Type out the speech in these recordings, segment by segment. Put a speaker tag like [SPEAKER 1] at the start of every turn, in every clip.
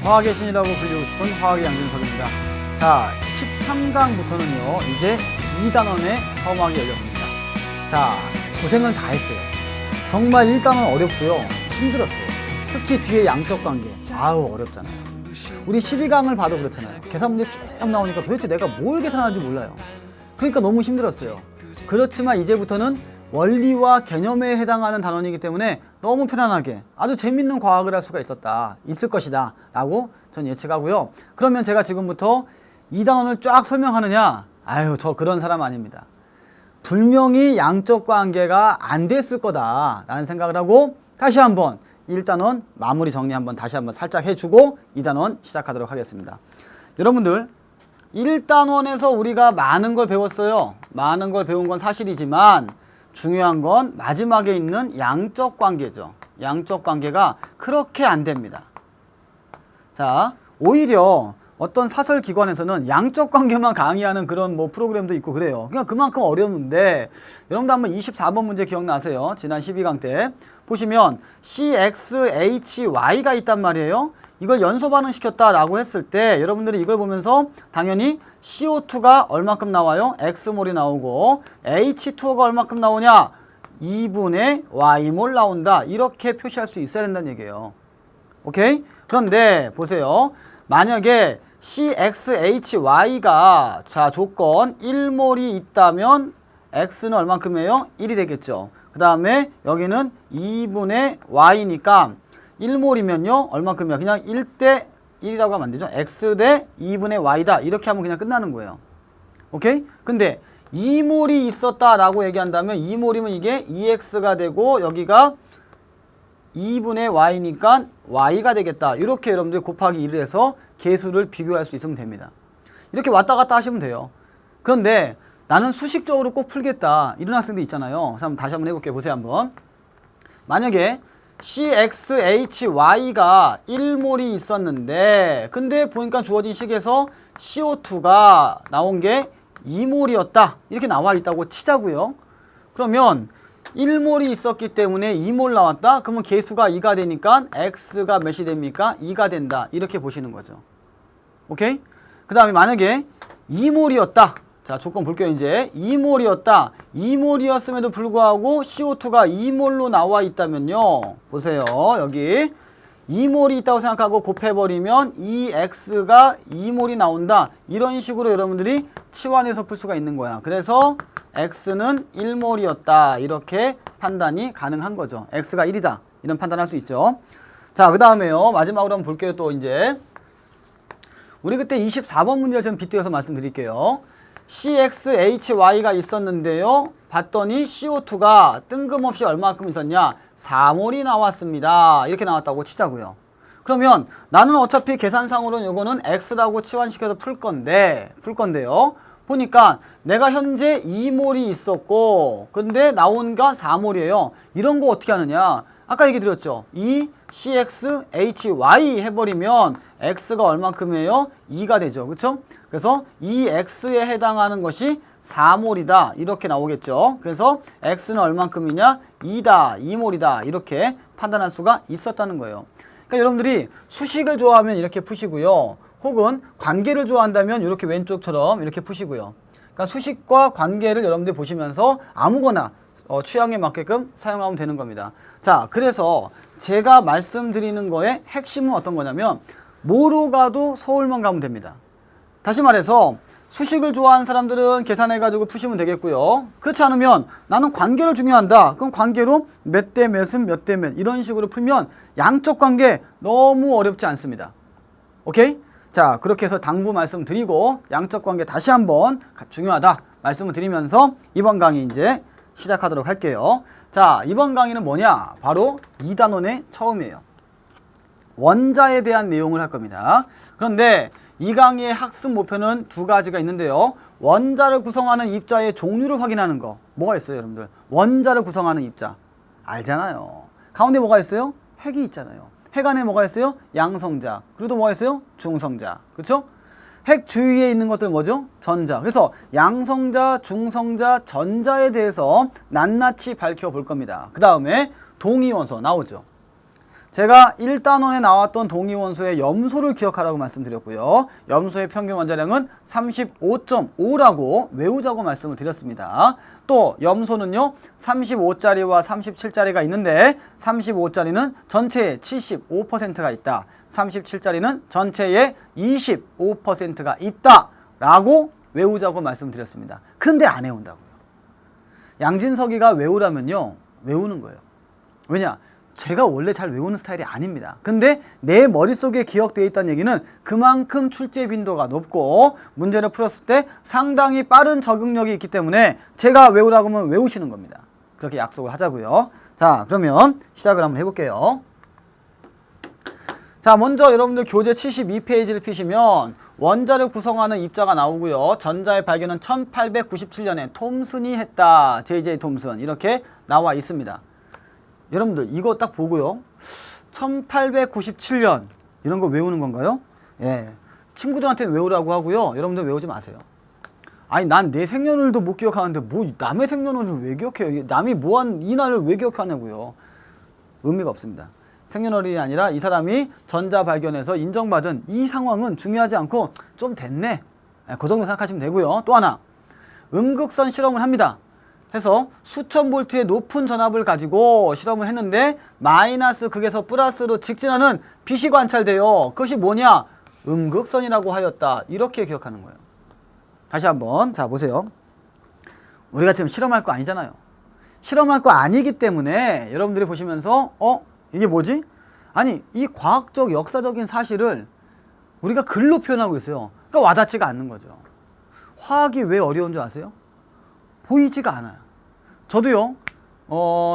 [SPEAKER 1] 화학의 신이라고 불리고 싶은 화학의 양준석입니다. 자, 13강부터는요, 이제 2단원의 처음하게 열렸습니다. 자, 고생을 다 했어요. 정말 1단원 어렵고요, 힘들었어요. 특히 뒤에 양적 관계, 아우 어렵잖아요. 우리 12강을 봐도 그렇잖아요. 계산 문제 쭉 나오니까 도대체 내가 뭘 계산하는지 몰라요. 그러니까 너무 힘들었어요. 그렇지만 이제부터는 원리와 개념에 해당하는 단원이기 때문에 너무 편안하게 아주 재밌는 과학을 할 수가 있을 것이다 라고 전 예측하고요. 그러면 제가 지금부터 2단원을 쫙 설명하느냐? 아유, 저 그런 사람 아닙니다. 분명히 양적 관계가 안 됐을 거다 라는 생각을 하고 다시 한번 1단원 마무리 정리 다시 한번 살짝 해주고 2단원 시작하도록 하겠습니다. 여러분들 1단원에서 우리가 많은 걸 배웠어요. 많은 걸 배운 건 사실이지만 중요한 건 마지막에 있는 양적 관계죠. 양적 관계가 그렇게 안 됩니다. 자, 오히려 어떤 사설 기관에서는 양적 관계만 강의하는 그런 프로그램도 있고 그래요. 그러니까 그만큼 어려운데 여러분도 한번 24번 문제 기억나세요? 지난 12강 때 보시면 CXHY가 있단 말이에요. 이걸 연소 반응시켰다라고 했을 때 여러분들이 이걸 보면서 당연히 CO2가 얼마큼 나와요? X몰이 나오고 H2O가 얼마큼 나오냐? 2분의 Y몰 나온다. 이렇게 표시할 수 있어야 된다는 얘기예요. 오케이? 그런데 보세요. 만약에 CXHY가 자 조건 1몰이 있다면 X는 얼만큼이에요? 1이 되겠죠. 그 다음에 여기는 2분의 Y니까 1몰이면요 얼만큼이야? 그냥 1대 1이라고 하면 안 되죠. X 대 2분의 Y다. 이렇게 하면 그냥 끝나는 거예요. 오케이? 근데 2몰이 있었다라고 얘기한다면 2몰이면 이게 2X가 되고 여기가 2분의 Y니까 Y가 되겠다. 이렇게 여러분들이 곱하기 1을 해서 계수를 비교할 수 있으면 됩니다. 이렇게 왔다 갔다 하시면 돼요. 그런데 나는 수식적으로 꼭 풀겠다. 이런 학생도 있잖아요. 다시 한번 해볼게요. 보세요 한번. 만약에 CXHY가 1몰이 있었는데 근데 보니까 주어진 식에서 CO2가 나온 게 2몰이었다. 이렇게 나와 있다고 치자고요. 그러면 1몰이 있었기 때문에 2몰 나왔다? 그러면 계수가 2가 되니까 X가 몇이 됩니까? 2가 된다. 이렇게 보시는 거죠. 오케이? 그 다음에 만약에 2몰이었다. 자, 조건 볼게요, 이제. 2몰이었다. 2몰이었음에도 불구하고 CO2가 2몰로 나와 있다면요. 보세요, 여기. 2몰이 있다고 생각하고 곱해버리면 2X가 2몰이 나온다. 이런 식으로 여러분들이 치환해서 풀 수가 있는 거야. 그래서 X는 1몰이었다. 이렇게 판단이 가능한 거죠. X가 1이다. 이런 판단할 수 있죠. 자, 그 다음에요. 마지막으로 한번 볼게요, 또 이제. 우리 그때 24번 문제를 좀 빗대어서 말씀드릴게요. CXHY가 있었는데요. 봤더니 CO2가 뜬금없이 얼마큼 있었냐? 4몰이 나왔습니다. 이렇게 나왔다고 치자고요. 그러면 나는 어차피 계산상으로는 이거는 X라고 치환시켜서 풀 건데요. 보니까 내가 현재 2몰이 있었고 근데 나온 건 4몰이에요. 이런 거 어떻게 하느냐? 아까 얘기 드렸죠. 이 CXHY 해버리면 X가 얼만큼이에요? 2가 되죠. 그쵸? 그래서 이 X에 해당하는 것이 4몰이다. 이렇게 나오겠죠. 그래서 X는 얼만큼이냐? 2다. 2몰이다. 이렇게 판단할 수가 있었다는 거예요. 그러니까 여러분들이 수식을 좋아하면 이렇게 푸시고요. 혹은 관계를 좋아한다면 이렇게 왼쪽처럼 이렇게 푸시고요. 그러니까 수식과 관계를 여러분들이 보시면서 아무거나 취향에 맞게끔 사용하면 되는 겁니다. 자, 그래서 제가 말씀드리는 거의 핵심은 어떤 거냐면 뭐로 가도 서울만 가면 됩니다. 다시 말해서 수식을 좋아하는 사람들은 계산해가지고 푸시면 되겠고요. 그렇지 않으면 나는 관계를 중요한다. 그럼 관계로 몇 대 몇은 몇 대 몇 이런 식으로 풀면 양적 관계 너무 어렵지 않습니다. 오케이? 자, 그렇게 해서 당부 말씀드리고 양적 관계 다시 한번 중요하다 말씀을 드리면서 이번 강의 이제 시작하도록 할게요. 자, 이번 강의는 뭐냐? 바로 2단원의 처음이에요. 원자에 대한 내용을 할 겁니다. 그런데 이 강의의 학습 목표는 두 가지가 있는데요. 원자를 구성하는 입자의 종류를 확인하는 거. 뭐가 있어요, 여러분들? 원자를 구성하는 입자. 알잖아요. 가운데 뭐가 있어요? 핵이 있잖아요. 핵 안에 뭐가 있어요? 양성자. 그리고 또 뭐가 있어요? 중성자. 그렇죠? 핵 주위에 있는 것들 뭐죠? 전자. 그래서 양성자, 중성자, 전자에 대해서 낱낱이 밝혀볼 겁니다. 그 다음에 동위원소 나오죠. 제가 1단원에 나왔던 동위원소의 염소를 기억하라고 말씀드렸고요. 염소의 평균 원자량은 35.5라고 외우자고 말씀을 드렸습니다. 또 염소는요 35짜리와 37짜리가 있는데 35짜리는 전체의 75%가 있다. 37짜리는 전체의 25%가 있다 라고 외우자고 말씀드렸습니다. 근데 안 외운다고요. 양진석이가 외우라면요 외우는 거예요. 왜냐? 제가 원래 잘 외우는 스타일이 아닙니다. 근데 내 머릿속에 기억되어 있다는 얘기는 그만큼 출제 빈도가 높고 문제를 풀었을 때 상당히 빠른 적응력이 있기 때문에 제가 외우라고 하면 외우시는 겁니다. 그렇게 약속을 하자고요. 자, 그러면 시작을 한번 해볼게요. 자, 먼저 여러분들 교재 72페이지를 피시면 원자를 구성하는 입자가 나오고요. 전자의 발견은 1897년에 톰슨이 했다. J.J. 톰슨 이렇게 나와 있습니다. 여러분들 이거 딱 보고요 1897년 이런 거 외우는 건가요? 예, 친구들한테 외우라고 하고요 여러분들 외우지 마세요. 아니 난 내 생년월일도 못 기억하는데 뭐 남의 생년월일을 왜 기억해요? 남이 뭐한 이 날을 왜 기억하냐고요. 의미가 없습니다. 생년월일이 아니라 이 사람이 전자 발견해서 인정받은 이 상황은 중요하지 않고 좀 됐네, 그 정도 생각하시면 되고요. 또 하나 음극선 실험을 합니다. 해서 수천 볼트의 높은 전압을 가지고 실험을 했는데 마이너스 극에서 플러스로 직진하는 빛이 관찰돼요. 그것이 뭐냐? 음극선이라고 하였다. 이렇게 기억하는 거예요. 다시 한번 자 보세요. 우리가 지금 실험할 거 아니잖아요. 실험할 거 아니기 때문에 여러분들이 보시면서 이게 뭐지? 아니 이 과학적 역사적인 사실을 우리가 글로 표현하고 있어요. 그러니까 와닿지가 않는 거죠. 화학이 왜 어려운 줄 아세요? 보이지가 않아요. 저도요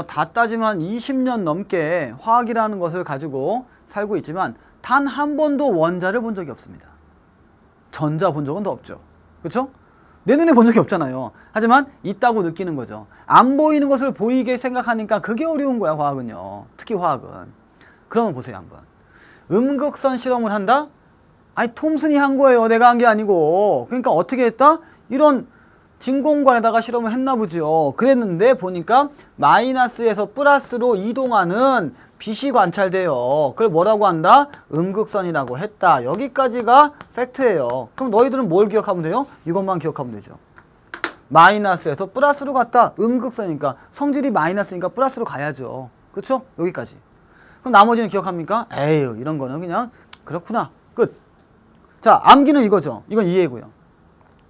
[SPEAKER 1] 다 따지면 20년 넘게 화학이라는 것을 가지고 살고 있지만 단 한 번도 원자를 본 적이 없습니다. 전자 본 적은 더 없죠. 그렇죠? 내 눈에 본 적이 없잖아요. 하지만 있다고 느끼는 거죠. 안 보이는 것을 보이게 생각하니까 그게 어려운 거야 화학은요. 특히 화학은. 그러면 보세요 한번. 음극선 실험을 한다? 아니 톰슨이 한 거예요. 내가 한 게 아니고. 그러니까 어떻게 했다? 이런 진공관에다가 실험을 했나 보죠. 그랬는데 보니까 마이너스에서 플러스로 이동하는 빛이 관찰돼요. 그걸 뭐라고 한다? 음극선이라고 했다. 여기까지가 팩트예요. 그럼 너희들은 뭘 기억하면 돼요? 이것만 기억하면 되죠. 마이너스에서 플러스로 갔다. 음극선이니까 성질이 마이너스니까 플러스로 가야죠. 그렇죠? 여기까지. 그럼 나머지는 기억합니까? 에휴 이런 거는 그냥 그렇구나. 끝. 자 암기는 이거죠. 이건 이해고요.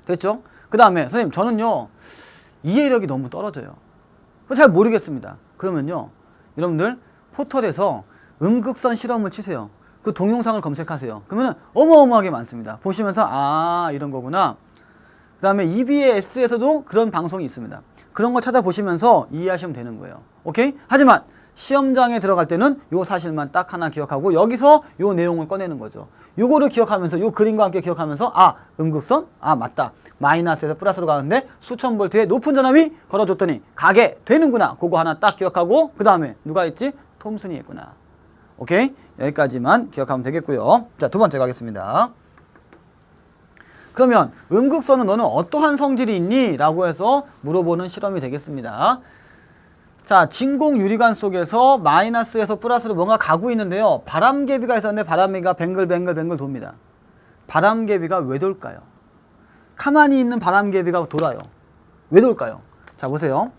[SPEAKER 1] 됐죠? 그 다음에 선생님 저는요 이해력이 너무 떨어져요. 잘 모르겠습니다. 그러면요 여러분들 포털에서 음극선 실험을 치세요. 그 동영상을 검색하세요. 그러면 어마어마하게 많습니다. 보시면서 아 이런 거구나. 그 다음에 EBS에서도 그런 방송이 있습니다. 그런 거 찾아보시면서 이해하시면 되는 거예요. 오케이? 하지만 시험장에 들어갈 때는 요 사실만 딱 하나 기억하고 여기서 요 내용을 꺼내는 거죠. 요거를 기억하면서 요 그림과 함께 기억하면서 아 음극선? 아 맞다. 마이너스에서 플러스로 가는데 수천 볼트의 높은 전압이 걸어줬더니 가게 되는구나. 그거 하나 딱 기억하고 그 다음에 누가 있지? 톰슨이 했구나. 오케이? 여기까지만 기억하면 되겠고요. 자, 두 번째 가겠습니다. 그러면 음극선은 너는 어떠한 성질이 있니? 라고 해서 물어보는 실험이 되겠습니다. 자, 진공 유리관 속에서 마이너스에서 플러스로 뭔가 가고 있는데요. 바람개비가 있었는데 바람개비가 뱅글뱅글 돕니다. 바람개비가 왜 돌까요? 가만히 있는 바람개비가 돌아요. 왜 돌까요? 자, 보세요.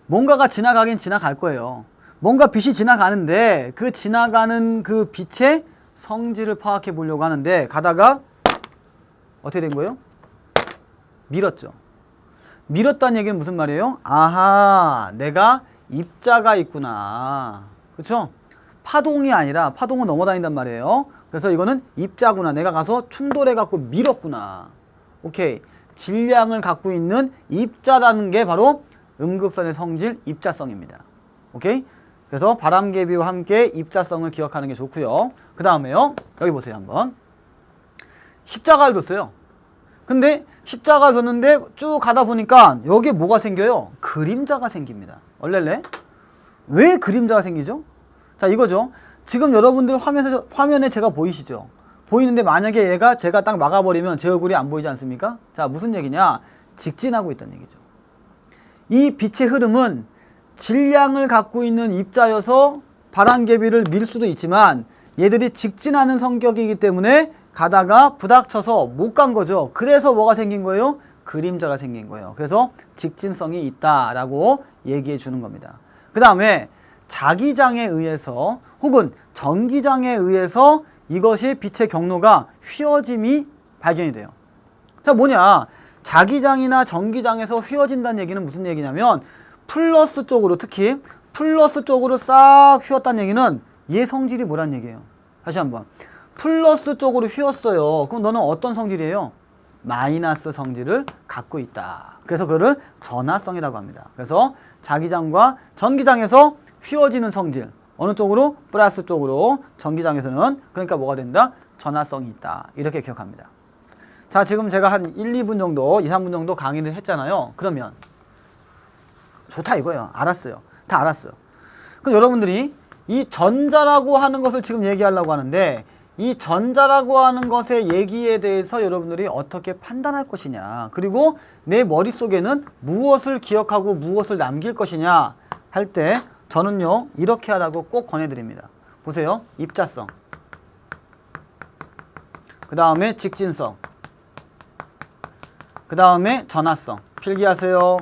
[SPEAKER 1] 뭔가가 지나가긴 지나갈 거예요. 뭔가 빛이 지나가는데 그 지나가는 그 빛의 성질을 파악해 보려고 하는데 가다가 어떻게 된 거예요? 밀었죠. 밀었다는 얘기는 무슨 말이에요? 아하, 내가 입자가 있구나. 그렇죠? 파동이 아니라 파동은 넘어다닌단 말이에요. 그래서 이거는 입자구나. 내가 가서 충돌해 갖고 밀었구나. 오케이. 질량을 갖고 있는 입자라는 게 바로 음극선의 성질 입자성입니다. 오케이? 그래서 바람개비와 함께 입자성을 기억하는 게 좋고요. 그 다음에요. 여기 보세요 한번. 십자가를 뒀어요. 근데 십자가 뒀는데 쭉 가다 보니까 여기에 뭐가 생겨요? 그림자가 생깁니다. 얼렐레? 왜 그림자가 생기죠? 자, 이거죠. 지금 여러분들 화면에 제가 보이시죠? 보이는데 만약에 얘가 제가 딱 막아버리면 제 얼굴이 안 보이지 않습니까? 자, 무슨 얘기냐? 직진하고 있다는 얘기죠. 이 빛의 흐름은 질량을 갖고 있는 입자여서 바람개비를 밀 수도 있지만 얘들이 직진하는 성격이기 때문에 가다가 부닥쳐서 못 간 거죠. 그래서 뭐가 생긴 거예요? 그림자가 생긴 거예요. 그래서 직진성이 있다라고 얘기해 주는 겁니다. 그 다음에 자기장에 의해서 혹은 전기장에 의해서 이것이 빛의 경로가 휘어짐이 발견이 돼요. 자, 뭐냐? 자기장이나 전기장에서 휘어진다는 얘기는 무슨 얘기냐면 플러스 쪽으로, 특히 플러스 쪽으로 싹 휘었다는 얘기는 얘 성질이 뭐란 얘기예요? 다시 한번. 플러스 쪽으로 휘었어요. 그럼 너는 어떤 성질이에요? 마이너스 성질을 갖고 있다. 그래서 그거를 전하성이라고 합니다. 그래서 자기장과 전기장에서 휘어지는 성질, 어느 쪽으로? 플러스 쪽으로. 전기장에서는 그러니까 뭐가 된다? 전하성이 있다. 이렇게 기억합니다. 자, 지금 제가 한 1, 2분 정도, 2, 3분 정도 강의를 했잖아요. 그러면 좋다 이거예요. 알았어요. 다 알았어요. 그럼 여러분들이 이 전자라고 하는 것을 지금 얘기하려고 하는데 이 전자라고 하는 것의 얘기에 대해서 여러분들이 어떻게 판단할 것이냐, 그리고 내 머릿속에는 무엇을 기억하고 무엇을 남길 것이냐 할 때 저는요 이렇게 하라고 꼭 권해드립니다. 보세요. 입자성, 그 다음에 직진성, 그 다음에 전하성. 필기하세요.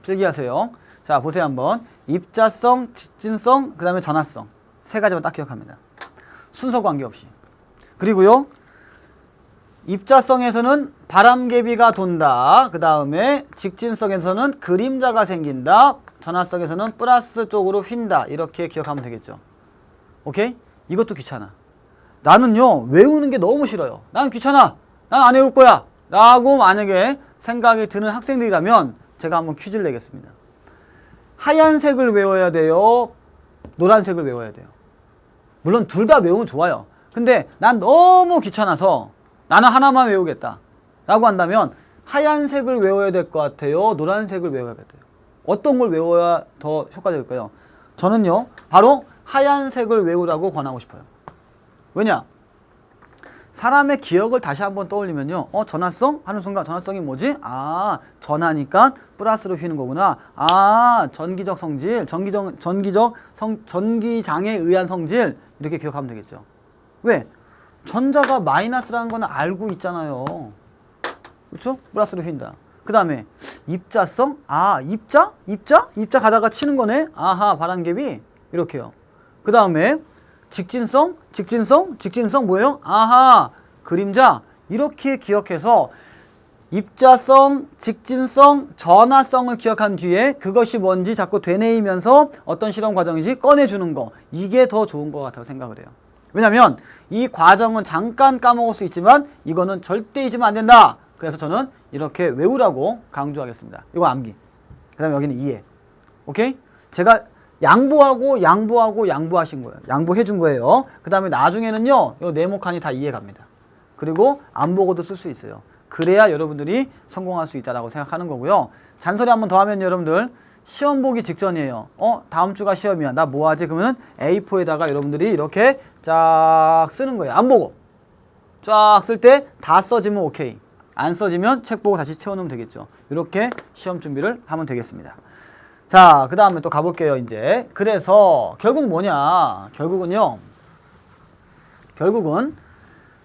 [SPEAKER 1] 필기하세요. 자, 보세요 한번. 입자성, 직진성, 그 다음에 전하성. 세 가지만 딱 기억합니다. 순서 관계없이. 그리고요, 입자성에서는 바람개비가 돈다. 그 다음에 직진성에서는 그림자가 생긴다. 전하성에서는 플러스 쪽으로 휜다. 이렇게 기억하면 되겠죠. 오케이? 이것도 귀찮아. 나는요 외우는 게 너무 싫어요. 난 귀찮아. 난 안 외울 거야. 라고 만약에 생각이 드는 학생들이라면 제가 한번 퀴즈를 내겠습니다. 하얀색을 외워야 돼요? 노란색을 외워야 돼요? 물론 둘 다 외우면 좋아요. 근데 난 너무 귀찮아서 나는 하나만 외우겠다 라고 한다면 하얀색을 외워야 될 것 같아요? 노란색을 외워야 돼요? 어떤 걸 외워야 더 효과적일까요? 저는요 바로 하얀색을 외우라고 권하고 싶어요. 왜냐? 사람의 기억을 다시 한번 떠올리면요, 전하성? 하는 순간 전하성이 뭐지? 아, 전하니까 플러스로 휘는 거구나. 아, 전기적 성질, 전기장에 의한 성질. 이렇게 기억하면 되겠죠. 왜? 전자가 마이너스라는 거는 알고 있잖아요. 그렇죠? 플러스로 휜다. 그 다음에 입자성? 아, 입자 가다가 치는 거네. 아하, 바람개비. 이렇게요. 그 다음에 직진성 뭐예요? 아하, 그림자. 이렇게 기억해서 입자성, 직진성, 전하성을 기억한 뒤에 그것이 뭔지 자꾸 되뇌이면서 어떤 실험 과정인지 꺼내주는 거, 이게 더 좋은 것 같다고 생각을 해요. 왜냐면 이 과정은 잠깐 까먹을 수 있지만 이거는 절대 잊으면 안 된다. 그래서 저는 이렇게 외우라고 강조하겠습니다. 이거 암기. 그 다음에 여기는 이해. 오케이? 제가 양보하신 거예요. 양보해 준 거예요. 그 다음에 나중에는요, 요 네모칸이 다 이해 갑니다. 그리고 안 보고도 쓸 수 있어요. 그래야 여러분들이 성공할 수 있다라고 생각하는 거고요. 잔소리 한번 더 하면 여러분들 시험 보기 직전이에요. 다음 주가 시험이야. 나 뭐 하지? 그러면 A4에다가 여러분들이 이렇게 쫙 쓰는 거예요. 안 보고. 쫙 쓸 때 다 써지면 오케이. 안 써지면 책 보고 다시 채워놓으면 되겠죠. 이렇게 시험 준비를 하면 되겠습니다. 자, 그 다음에 또 가볼게요, 이제. 그래서, 결국 뭐냐. 결국은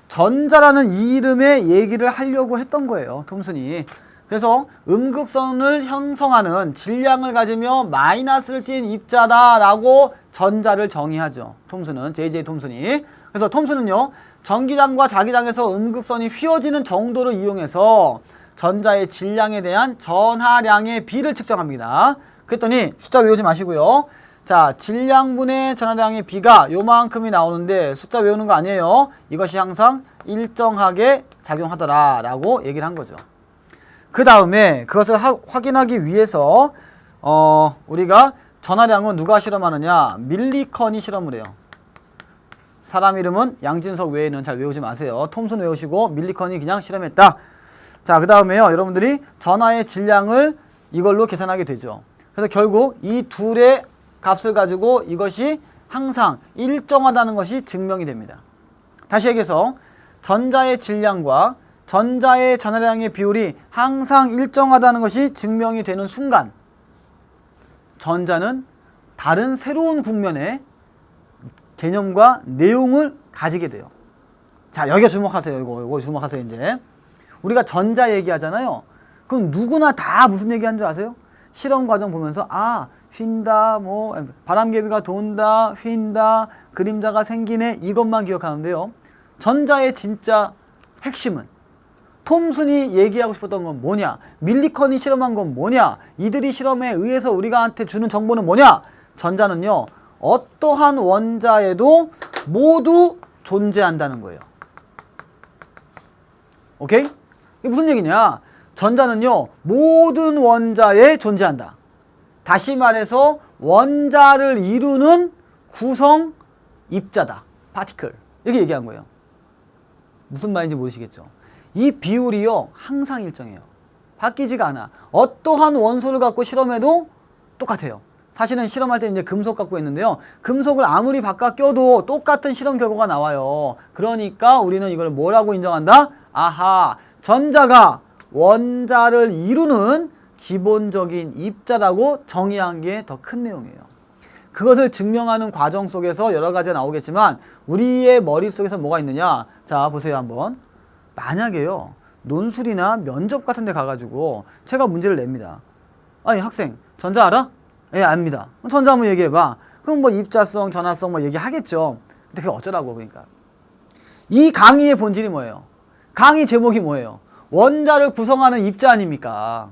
[SPEAKER 1] 전자라는 이 이름의 얘기를 하려고 했던 거예요, 톰슨이. 그래서 음극선을 형성하는 질량을 가지며 마이너스를 띤 입자다라고 전자를 정의하죠. 톰슨은, J.J. 톰슨이. 그래서 톰슨은요, 전기장과 자기장에서 음극선이 휘어지는 정도를 이용해서 전자의 질량에 대한 전하량의 비를 측정합니다. 그랬더니 숫자 외우지 마시고요. 자, 질량분의 전하량의 비가 요만큼이 나오는데 숫자 외우는 거 아니에요. 이것이 항상 일정하게 작용하더라 라고 얘기를 한 거죠. 그 다음에 그것을 확인하기 위해서 우리가 전하량은 누가 실험하느냐? 밀리컨이 실험을 해요. 사람 이름은 양진석 외에는 잘 외우지 마세요. 톰슨 외우시고 밀리컨이 그냥 실험했다. 자, 그 다음에요, 여러분들이 전하의 질량을 이걸로 계산하게 되죠. 그래서 결국 이 둘의 값을 가지고 이것이 항상 일정하다는 것이 증명이 됩니다. 다시 얘기해서 전자의 질량과 전자의 전하량의 비율이 항상 일정하다는 것이 증명이 되는 순간 전자는 다른 새로운 국면의 개념과 내용을 가지게 돼요. 자, 여기가 주목하세요. 이거 주목하세요. 이제 우리가 전자 얘기하잖아요. 그럼 누구나 다 무슨 얘기하는 줄 아세요? 실험 과정 보면서 휜다, 뭐 바람개비가 돈다, 휜다, 그림자가 생기네, 이것만 기억하는데요. 전자의 진짜 핵심은 톰슨이 얘기하고 싶었던 건 뭐냐, 밀리컨이 실험한 건 뭐냐, 이들이 실험에 의해서 우리가한테 주는 정보는 뭐냐. 전자는요, 어떠한 원자에도 모두 존재한다는 거예요. 오케이? 이게 무슨 얘기냐? 전자는요, 모든 원자에 존재한다. 다시 말해서 원자를 이루는 구성 입자다. 파티클. 이렇게 얘기한 거예요. 무슨 말인지 모르시겠죠? 이 비율이요, 항상 일정해요. 바뀌지가 않아. 어떠한 원소를 갖고 실험해도 똑같아요. 사실은 실험할 때 이제 금속 갖고 있는데요. 금속을 아무리 바꿔 껴도 똑같은 실험 결과가 나와요. 그러니까 우리는 이걸 뭐라고 인정한다? 아하, 전자가 원자를 이루는 기본적인 입자라고 정의한 게 더 큰 내용이에요. 그것을 증명하는 과정 속에서 여러 가지가 나오겠지만 우리의 머릿속에서 뭐가 있느냐? 자, 보세요 한번. 만약에요, 논술이나 면접 같은 데 가가지고 제가 문제를 냅니다. 아니, 학생, 전자 알아? 예, 압니다. 전자 한번 얘기해봐. 그럼 뭐 입자성, 전하성 뭐 얘기하겠죠. 근데 그게 어쩌라고. 그러니까 이 강의의 본질이 뭐예요? 강의 제목이 뭐예요? 원자를 구성하는 입자 아닙니까?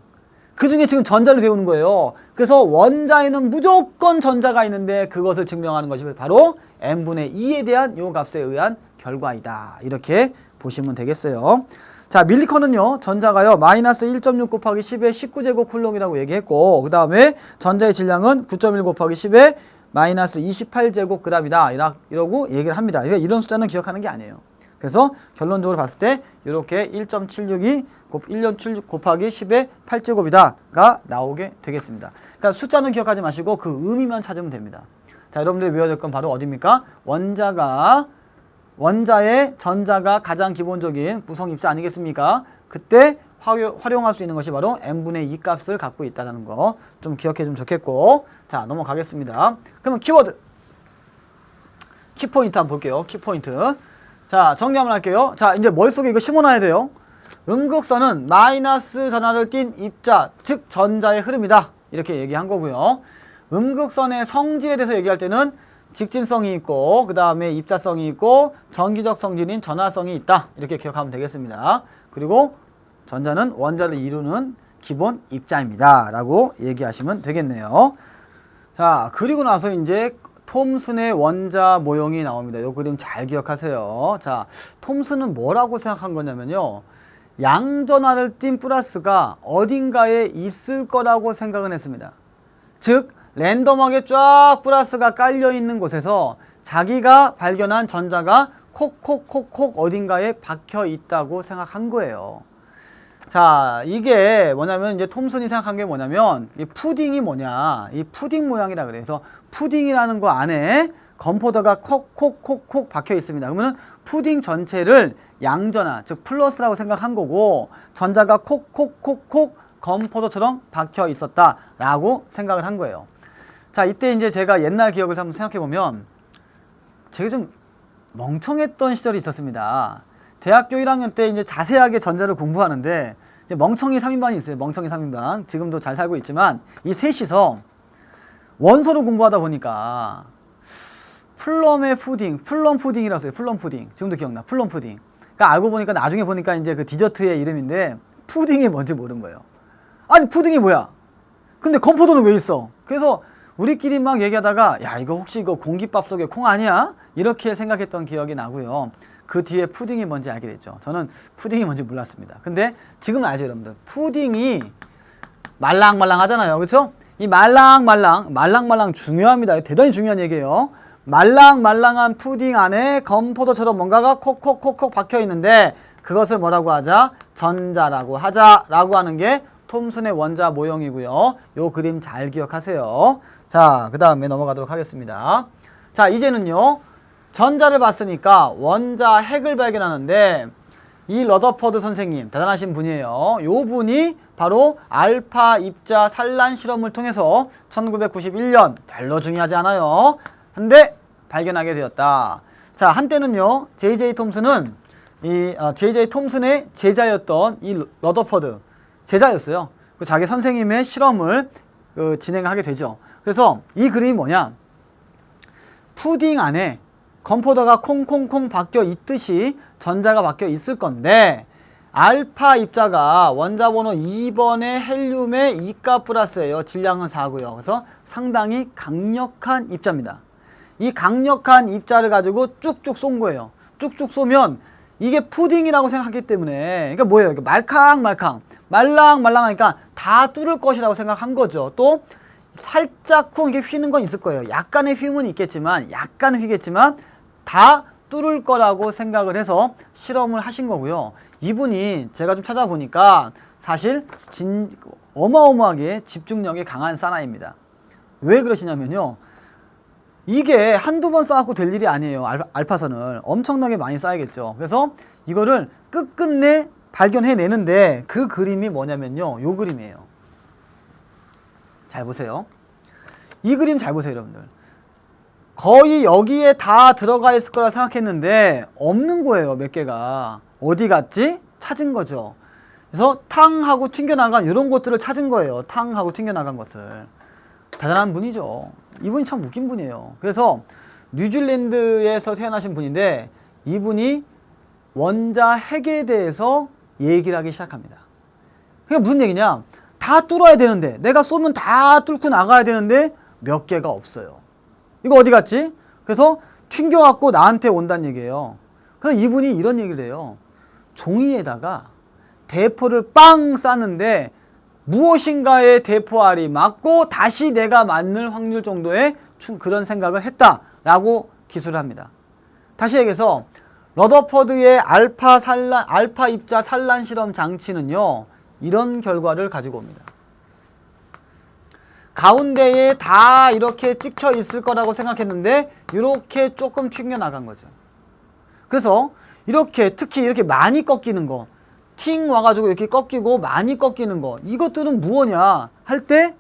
[SPEAKER 1] 그 중에 지금 전자를 배우는 거예요. 그래서 원자에는 무조건 전자가 있는데 그것을 증명하는 것이 바로 n분의 2에 대한 요 값에 의한 결과이다. 이렇게 보시면 되겠어요. 자, 밀리컨은요, 전자가요, 마이너스 1.6 곱하기 10의 19제곱 쿨롱이라고 얘기했고, 그 다음에 전자의 질량은 9.1 곱하기 10의 마이너스 28제곱 그램이다. 이러고 얘기를 합니다. 그러니까 이런 숫자는 기억하는 게 아니에요. 그래서 결론적으로 봤을 때 이렇게 1.762 1.76 곱하기 10의 8제곱이다가 나오게 되겠습니다. 그러니까 숫자는 기억하지 마시고 그 의미만 찾으면 됩니다. 자, 여러분들이 외워야 될 건 바로 어디입니까? 원자의 전자가 가장 기본적인 구성 입자 아니겠습니까? 그때 활용할 수 있는 것이 바로 n분의 2 값을 갖고 있다는 거 좀 기억해 주면 좋겠고. 자, 넘어가겠습니다. 그러면 키워드, 키포인트 한번 볼게요. 키포인트. 자, 정리 한번 할게요. 자, 이제 머릿속에 이거 심어놔야 돼요. 음극선은 마이너스 전하를 띤 입자, 즉 전자의 흐름이다. 이렇게 얘기한 거고요. 음극선의 성질에 대해서 얘기할 때는 직진성이 있고, 그 다음에 입자성이 있고, 전기적 성질인 전하성이 있다. 이렇게 기억하면 되겠습니다. 그리고 전자는 원자를 이루는 기본 입자입니다. 라고 얘기하시면 되겠네요. 자, 그리고 나서 이제 톰슨의 원자 모형이 나옵니다. 이 그림 잘 기억하세요. 자, 톰슨은 뭐라고 생각한 거냐면요, 양전하를 띤 플러스가 어딘가에 있을 거라고 생각을 했습니다. 즉 랜덤하게 쫙 플러스가 깔려있는 곳에서 자기가 발견한 전자가 콕콕콕콕 어딘가에 박혀 있다고 생각한 거예요. 자, 이게 뭐냐면 이제 톰슨이 생각한 게 뭐냐면 이 푸딩이 뭐냐, 이 푸딩 모양이라 그래서 푸딩이라는 거 안에 건포도가 콕콕콕콕 박혀 있습니다. 그러면은 푸딩 전체를 양전하, 즉 플러스라고 생각한 거고, 전자가 콕콕콕콕 건포도처럼 박혀 있었다라고 생각을 한 거예요. 자, 이때 이제 제가 옛날 기억을 한번 생각해 보면 제가 좀 멍청했던 시절이 있었습니다. 대학교 1학년 때 이제 자세하게 전자를 공부하는데 이제 멍청이 3인반이 있어요. 멍청이 3인반. 지금도 잘 살고 있지만 이 셋이서 원소를 공부하다 보니까 플럼 푸딩이라고 써요. 플럼 푸딩. 지금도 기억나. 플럼 푸딩. 그러니까 알고 보니까 나중에 보니까 이제 그 디저트의 이름인데 푸딩이 뭔지 모르는 거예요. 아니, 푸딩이 뭐야? 근데 건포도는 왜 있어? 그래서 우리끼리 막 얘기하다가 야, 이거 혹시 이거 공깃밥 속에 콩 아니야? 이렇게 생각했던 기억이 나고요. 그 뒤에 푸딩이 뭔지 알게 됐죠. 저는 푸딩이 뭔지 몰랐습니다. 근데 지금은 알죠, 여러분들. 푸딩이 말랑말랑 하잖아요. 그렇죠? 이 말랑말랑 중요합니다. 대단히 중요한 얘기예요. 말랑말랑한 푸딩 안에 건포도처럼 뭔가가 콕콕콕콕 박혀 있는데 그것을 뭐라고 하자? 전자라고 하자라고 하는 게 톰슨의 원자 모형이고요. 요 그림 잘 기억하세요. 자, 그 다음에 넘어가도록 하겠습니다. 자, 이제는요, 전자를 봤으니까 원자 핵을 발견하는데 이 러더퍼드 선생님 대단하신 분이에요. 요 분이 바로 알파 입자 산란 실험을 통해서 1991년 별로 중요하지 않아요. 한데 발견하게 되었다. 자, 한때는요 J.J. 톰슨은 J.J. 톰슨의 제자였던 이 러더퍼드 제자였어요. 그 자기 선생님의 실험을 진행하게 되죠. 그래서 이 그림이 뭐냐? 푸딩 안에 건포도가 콩콩콩 박혀 있듯이 전자가 박혀 있을 건데 알파 입자가 원자번호 2번의 헬륨의 2가 플러스예요. 질량은 4고요. 그래서 상당히 강력한 입자입니다. 이 강력한 입자를 가지고 쭉쭉 쏜 거예요. 쭉쭉 쏘면 이게 푸딩이라고 생각하기 때문에 그러니까 뭐예요? 말캉말캉 말랑말랑하니까 다 뚫을 것이라고 생각한 거죠. 또 살짝쿵 이게 휘는 건 있을 거예요. 약간의 휘음은 있겠지만 약간은 휘겠지만 다 뚫을 거라고 생각을 해서 실험을 하신 거고요. 이분이 제가 좀 찾아보니까 사실 어마어마하게 집중력이 강한 사나이입니다. 왜 그러시냐면요. 이게 한두 번 쌓아갖고 될 일이 아니에요. 알파선을 엄청나게 많이 쌓아야겠죠. 그래서 이거를 끝끝내 발견해내는데 그 그림이 뭐냐면요. 요 그림이에요. 잘 보세요. 이 그림 잘 보세요, 여러분들. 거의 여기에 다 들어가 있을 거라 생각했는데 없는 거예요. 몇 개가. 어디 갔지? 찾은 거죠. 그래서 탕 하고 튕겨나간 이런 것들을 찾은 거예요. 탕 하고 튕겨나간 것을. 대단한 분이죠. 이분이 참 웃긴 분이에요. 그래서 뉴질랜드에서 태어나신 분인데 이분이 원자 핵에 대해서 얘기를 하기 시작합니다. 그게 무슨 얘기냐? 다 뚫어야 되는데 내가 쏘면 다 뚫고 나가야 되는데 몇 개가 없어요. 이거 어디 갔지? 그래서 튕겨갖고 나한테 온다는 얘기예요. 그래서 이분이 이런 얘기를 해요. 종이에다가 대포를 빵 쌌는데 무엇인가의 대포알이 맞고 다시 내가 맞는 확률 정도의 그런 생각을 했다라고 기술을 합니다. 다시 얘기해서 러더퍼드의 알파 입자 산란 실험 장치는요. 이런 결과를 가지고 옵니다. 가운데에 다 이렇게 찍혀 있을 거라고 생각했는데 이렇게 조금 튕겨나간 거죠. 그래서 이렇게 특히 이렇게 많이 꺾이는 거 팅 와가지고 이렇게 꺾이고 많이 꺾이는 거 이것들은 무엇이냐 할 때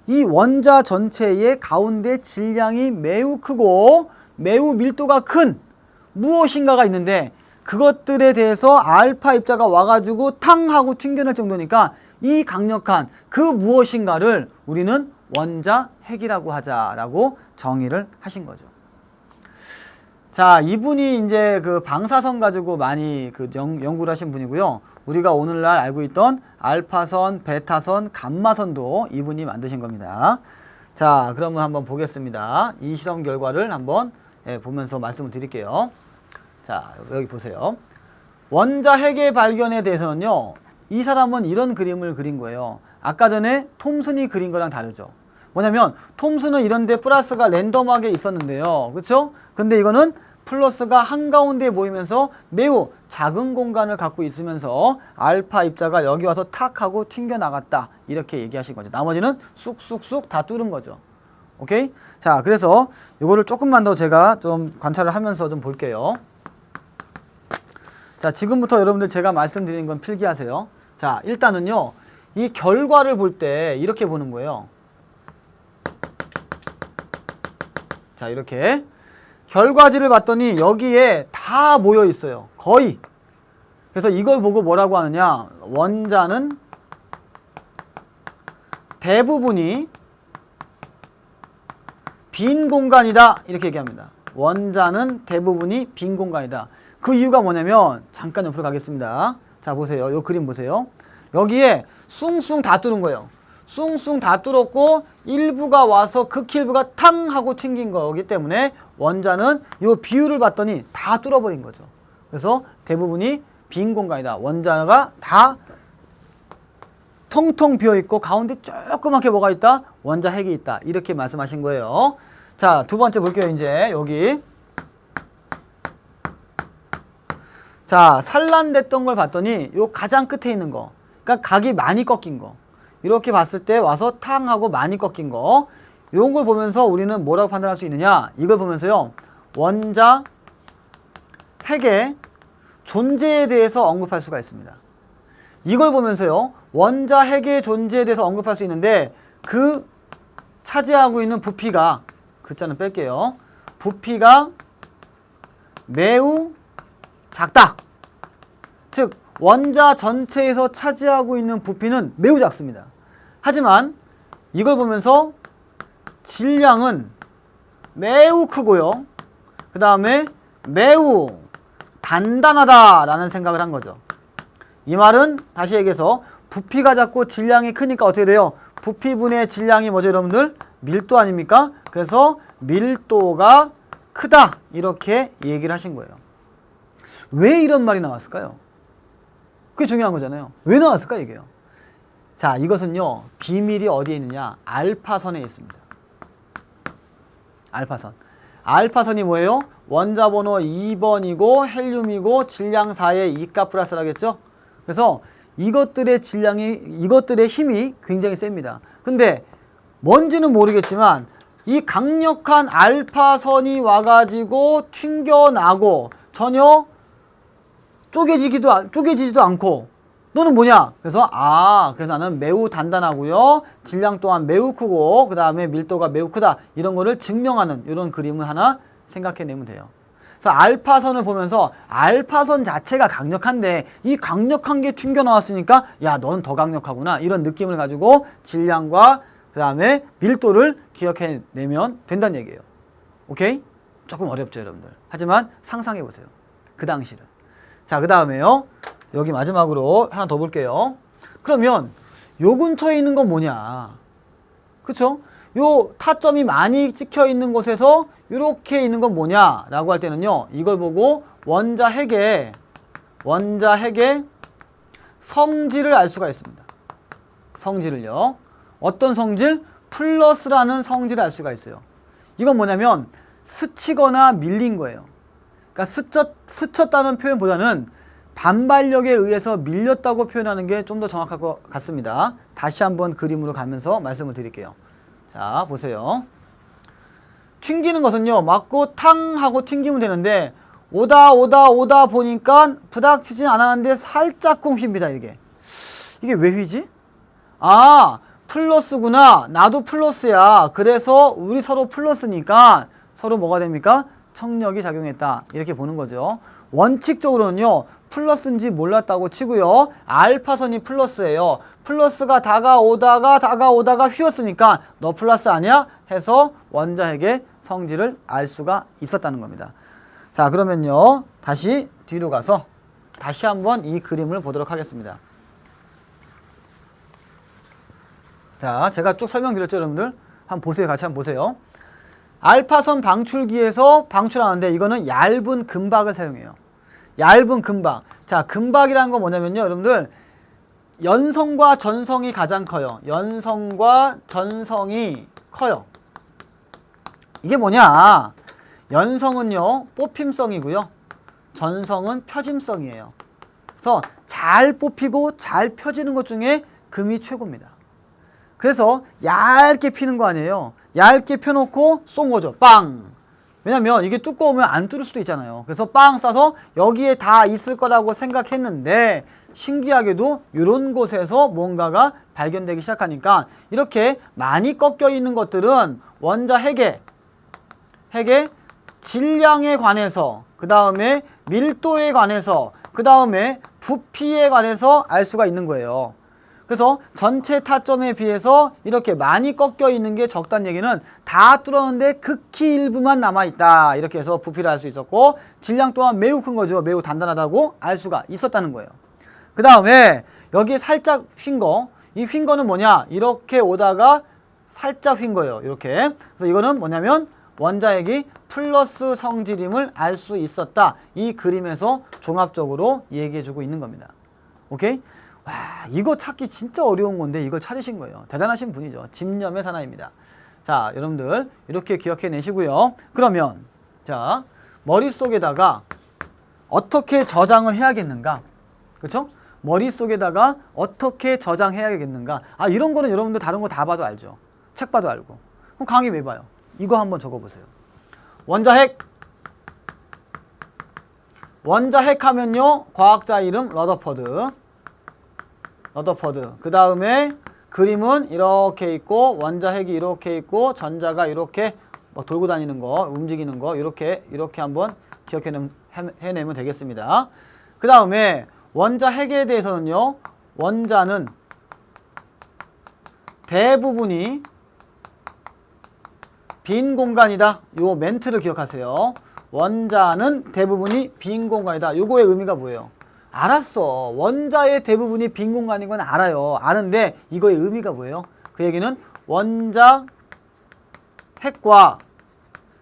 [SPEAKER 1] 이 원자 전체의 가운데 질량이 매우 크고 매우 밀도가 큰 무엇인가가 있는데 그것들에 대해서 알파 입자가 와가지고 탕 하고 튕겨낼 정도니까 이 강력한 그 무엇인가를 우리는 원자 핵이라고 하자라고 정의를 하신 거죠. 자, 이분이 이제 그 방사선 가지고 많이 연구를 하신 분이고요. 우리가 오늘날 알고 있던 알파선, 베타선, 감마선도 이분이 만드신 겁니다. 자, 그러면 한번 보겠습니다. 이 실험 결과를 한번 보면서 말씀을 드릴게요. 자, 여기 보세요. 원자 핵의 발견에 대해서는요. 이 사람은 이런 그림을 그린 거예요. 아까 전에 톰슨이 그린 거랑 다르죠. 뭐냐면 톰슨은 이런데 플러스가 랜덤하게 있었는데요. 그렇죠? 근데 이거는 플러스가 한가운데 모이면서 매우 작은 공간을 갖고 있으면서 알파 입자가 여기 와서 탁 하고 튕겨나갔다. 이렇게 얘기하신 거죠. 나머지는 쑥쑥쑥 다 뚫은 거죠. 오케이? 자, 그래서 이거를 조금만 더 제가 좀 관찰을 하면서 좀 볼게요. 자, 지금부터 여러분들 제가 말씀드린 건 필기하세요. 자, 일단은요. 이 결과를 볼 때 이렇게 보는 거예요. 자, 이렇게 결과지를 봤더니 여기에 다 모여 있어요. 거의. 그래서 이걸 보고 뭐라고 하느냐. 원자는 대부분이 빈 공간이다. 이렇게 얘기합니다. 원자는 대부분이 빈 공간이다. 그 이유가 뭐냐면 잠깐 옆으로 가겠습니다. 자, 보세요. 요 그림 보세요. 여기에 숭숭 다 뚫은 거예요. 숭숭 다 뚫었고 일부가 와서 극일부가 탕 하고 튕긴 거기 때문에 원자는 이 비율을 봤더니 다 뚫어버린 거죠. 그래서 대부분이 빈 공간이다. 원자가 다 텅텅 비어있고 가운데 조그맣게 뭐가 있다? 원자 핵이 있다. 이렇게 말씀하신 거예요. 자, 두 번째 볼게요. 이제 여기 자, 산란됐던 걸 봤더니 요 가장 끝에 있는 거, 그러니까 각이 많이 꺾인 거, 이렇게 봤을 때 와서 탕 하고 많이 꺾인 거, 이런 걸 보면서 우리는 뭐라고 판단할 수 있느냐? 이걸 보면서요, 원자 핵의 존재에 대해서 언급할 수가 있습니다. 이걸 보면서요, 원자 핵의 존재에 대해서 언급할 수 있는데 그 차지하고 있는 부피가, 글자는 뺄게요. 부피가 매우 작다. 즉 원자 전체에서 차지하고 있는 부피는 매우 작습니다. 하지만 이걸 보면서 질량은 매우 크고요. 그 다음에 매우 단단하다 라는 생각을 한 거죠. 이 말은 다시 얘기해서 부피가 작고 질량이 크니까 어떻게 돼요? 부피분의 질량이 뭐죠, 여러분들? 밀도 아닙니까? 그래서 밀도가 크다 이렇게 얘기를 하신 거예요. 왜 이런 말이 나왔을까요? 그게 중요한 거잖아요. 왜 나왔을까 이게요? 자, 이것은요, 비밀이 어디에 있느냐? 알파선에 있습니다. 알파선. 알파선이 뭐예요? 원자 번호 2번이고 헬륨이고 질량 4의 2가 플러스라겠죠? 그래서 이것들의 이것들의 힘이 굉장히 셉니다. 근데 뭔지는 모르겠지만 이 강력한 알파선이 와가지고 튕겨나고 전혀 쪼개지지도 않고 너는 뭐냐? 그래서 그래서 나는 매우 단단하고요. 질량 또한 매우 크고 그 다음에 밀도가 매우 크다. 이런 거를 증명하는 이런 그림을 하나 생각해내면 돼요. 그래서 알파선을 보면서 알파선 자체가 강력한데 이 강력한 게 튕겨 나왔으니까 야, 너는 더 강력하구나. 이런 느낌을 가지고 질량과 그 다음에 밀도를 기억해내면 된다는 얘기예요. 오케이? 조금 어렵죠, 여러분들. 하지만 상상해보세요. 그 당시를. 자, 그 다음에요. 여기 마지막으로 하나 더 볼게요. 그러면 요 근처에 있는 건 뭐냐? 그쵸? 요 타점이 많이 찍혀 있는 곳에서 이렇게 있는 건 뭐냐? 라고 할 때는요, 이걸 보고 원자 핵의 성질을 알 수가 있습니다. 성질을요. 어떤 성질? 플러스라는 성질을 알 수가 있어요. 이건 뭐냐면 스치거나 밀린 거예요. 그러니까 스쳤다는 표현보다는 반발력에 의해서 밀렸다고 표현하는 게 좀 더 정확할 것 같습니다. 다시 한번 그림으로 가면서 말씀을 드릴게요. 자, 보세요. 튕기는 것은요, 맞고 탕 하고 튕기면 되는데 오다 보니까 부닥치진 않았는데 살짝쿵 휩니다. 이게 왜 휘지? 플러스구나. 나도 플러스야. 그래서 우리 서로 플러스니까 서로 뭐가 됩니까? 청력이 작용했다. 이렇게 보는 거죠. 원칙적으로는요, 플러스인지 몰랐다고 치고요. 알파선이 플러스예요. 플러스가 다가오다가 휘었으니까 너 플러스 아니야? 해서 원자 핵의 성질을 알 수가 있었다는 겁니다. 자, 그러면요, 다시 뒤로 가서 다시 한번 이 그림을 보도록 하겠습니다. 자, 제가 쭉 설명드렸죠, 여러분들? 한번 보세요. 같이 한번 보세요. 알파선 방출기에서 방출하는데 이거는 얇은 금박을 사용해요. 얇은 금박. 자, 금박이라는 건 뭐냐면요, 여러분들, 연성과 전성이 가장 커요. 연성과 전성이 커요. 이게 뭐냐? 연성은요, 뽑힘성이고요. 전성은 펴짐성이에요. 그래서 잘 뽑히고 잘 펴지는 것 중에 금이 최고입니다. 그래서 얇게 피는 거 아니에요. 얇게 펴놓고 쏜 거죠. 빵! 왜냐면 이게 두꺼우면 안 뚫을 수도 있잖아요. 그래서 빵 쏴서 여기에 다 있을 거라고 생각했는데 신기하게도 이런 곳에서 뭔가가 발견되기 시작하니까 이렇게 많이 꺾여 있는 것들은 원자 핵의 질량에 관해서, 그 다음에 밀도에 관해서, 그 다음에 부피에 관해서 알 수가 있는 거예요. 그래서 전체 타점에 비해서 이렇게 많이 꺾여 있는 게 적다는 얘기는 다 뚫었는데 극히 일부만 남아있다. 이렇게 해서 부피를 알 수 있었고, 질량 또한 매우 큰 거죠. 매우 단단하다고 알 수가 있었다는 거예요. 그 다음에 여기에 살짝 휜 거, 이 휜 거는 뭐냐? 이렇게 오다가 살짝 휜 거예요. 이렇게. 그래서 이거는 뭐냐면 원자핵이 플러스 성질임을 알 수 있었다. 이 그림에서 종합적으로 얘기해주고 있는 겁니다. 오케이? 와, 이거 찾기 진짜 어려운 건데 이걸 찾으신 거예요. 대단하신 분이죠. 집념의 사나이입니다. 자, 여러분들 이렇게 기억해 내시고요. 그러면 자, 머릿속에다가 어떻게 저장을 해야겠는가? 그렇죠? 머릿속에다가 어떻게 저장해야겠는가? 이런 거는 여러분들 다른 거 다 봐도 알죠. 책 봐도 알고. 그럼 강의 왜 봐요? 이거 한번 적어보세요. 원자핵 원자 핵 하면요, 과학자 이름 러더퍼드. 그 다음에 그림은 이렇게 있고, 원자 핵이 이렇게 있고, 전자가 이렇게 막 돌고 다니는 거, 움직이는 거, 이렇게 한번 기억해내면 되겠습니다. 그 다음에 원자 핵에 대해서는요, 원자는 대부분이 빈 공간이다. 요 멘트를 기억하세요. 원자는 대부분이 빈 공간이다. 요거의 의미가 뭐예요? 알았어. 원자의 대부분이 빈 공간인 건 알아요. 아는데 이거의 의미가 뭐예요? 그 얘기는 원자 핵과